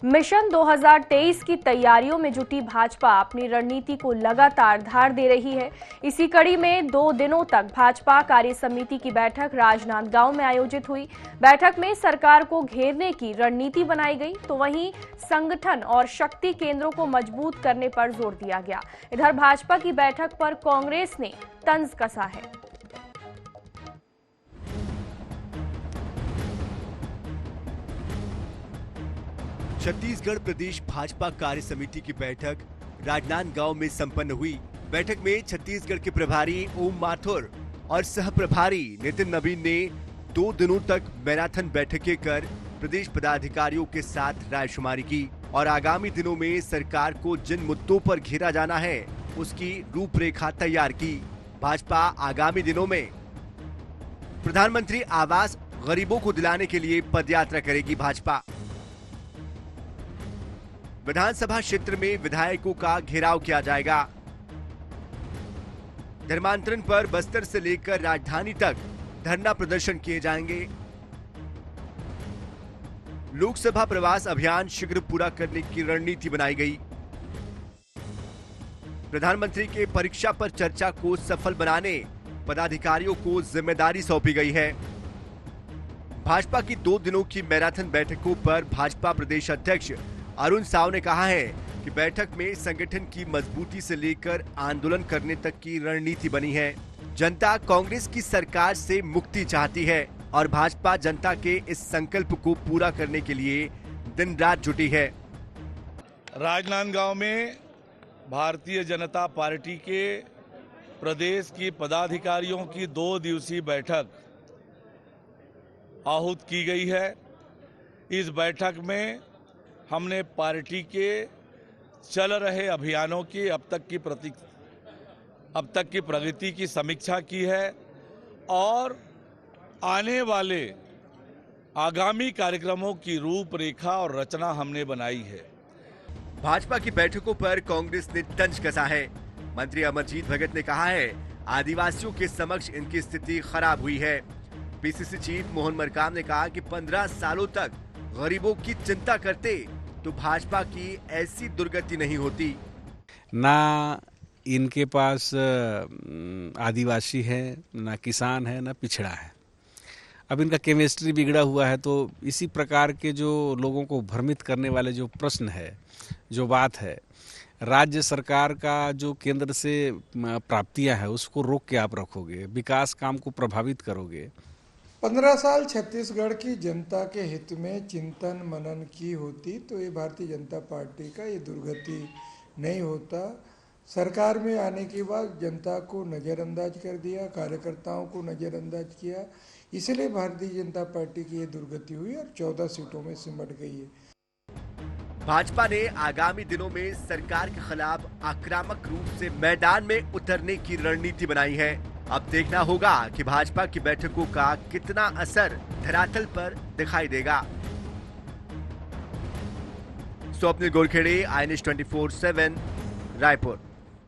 Mission 2023 की तैयारियों में जुटी भाजपा अपनी रणनीति को लगातार धार दे रही है। इसी कड़ी में 2 दिनों तक भाजपा कार्य समिति की बैठक राजनांदगांव में आयोजित हुई। बैठक में सरकार को घेरने की रणनीति बनाई गई, तो वहीं संगठन और शक्ति केंद्रों को मजबूत करने पर जोर दिया गया। इधर भाजपा की बैठक पर कांग्रेस ने तंज कसा है। छत्तीसगढ़ प्रदेश भाजपा कार्य समिति की बैठक राजनांदगांव में संपन्न हुई। बैठक में छत्तीसगढ़ के प्रभारी ओम माथुर और सह प्रभारी नितिन नवीन ने 2 दिनों तक मैराथन बैठकें कर प्रदेश पदाधिकारियों के साथ रायशुमारी की और आगामी दिनों में सरकार को जिन मुद्दों पर घेरा जाना है उसकी रूपरेखा तैयार की। भाजपा आगामी दिनों में प्रधानमंत्री आवास गरीबों को दिलाने के लिए पदयात्रा करेगी। भाजपा विधानसभा क्षेत्र में विधायकों का घेराव किया जाएगा। धर्मांतरण पर बस्तर से लेकर राजधानी तक धरना प्रदर्शन किए जाएंगे। लोकसभा प्रवास अभियान शीघ्र पूरा करने की रणनीति बनाई गई। प्रधानमंत्री के परीक्षा पर चर्चा को सफल बनाने पदाधिकारियों को जिम्मेदारी सौंपी गई है। भाजपा की 2 दिनों की मैराथन बैठकों पर भाजपा प्रदेश अध्यक्ष अरुण साव ने कहा है कि बैठक में संगठन की मजबूती से लेकर आंदोलन करने तक की रणनीति बनी है। जनता कांग्रेस की सरकार से मुक्ति चाहती है और भाजपा जनता के इस संकल्प को पूरा करने के लिए दिन रात जुटी है। राजनांदगांव में भारतीय जनता पार्टी के प्रदेश की पदाधिकारियों की 2 दिवसीय बैठक आहूत की गई है। इस बैठक में हमने पार्टी के चल रहे अभियानों की अब तक की प्रगति की समीक्षा की है और आने वाले आगामी कार्यक्रमों की रूपरेखा और रचना हमने बनाई है। भाजपा की बैठकों पर कांग्रेस ने तंज कसा है। मंत्री अमरजीत भगत ने कहा है आदिवासियों के समक्ष इनकी स्थिति खराब हुई है। पीसीसी चीफ मोहन मरकाम ने कहा कि 15 सालों तक गरीबों की चिंता करते तो भाजपा की ऐसी दुर्गति नहीं होती। ना इनके पास आदिवासी है, ना किसान है, ना पिछड़ा है। अब इनका केमिस्ट्री बिगड़ा हुआ है। तो इसी प्रकार के जो लोगों को भ्रमित करने वाले जो प्रश्न है, जो बात है, राज्य सरकार का जो केंद्र से प्राप्तियां है उसको रोक के आप रखोगे, विकास काम को प्रभावित करोगे। 15 साल छत्तीसगढ़ की जनता के हित में चिंतन मनन की होती तो ये भारतीय जनता पार्टी का ये दुर्गति नहीं होता। सरकार में आने के बाद जनता को नज़रअंदाज कर दिया, कार्यकर्ताओं को नज़रअंदाज किया, इसलिए भारतीय जनता पार्टी की ये दुर्गति हुई और 14 सीटों में सिमट गई है। भाजपा ने आगामी दिनों में सरकार के खिलाफ आक्रामक रूप से मैदान में उतरने की रणनीति बनाई है। अब देखना होगा कि भाजपा की बैठकों का कितना असर धरातल पर दिखाई देगा। स्वप्निल गोरखेड़े, INS 24/7, रायपुर।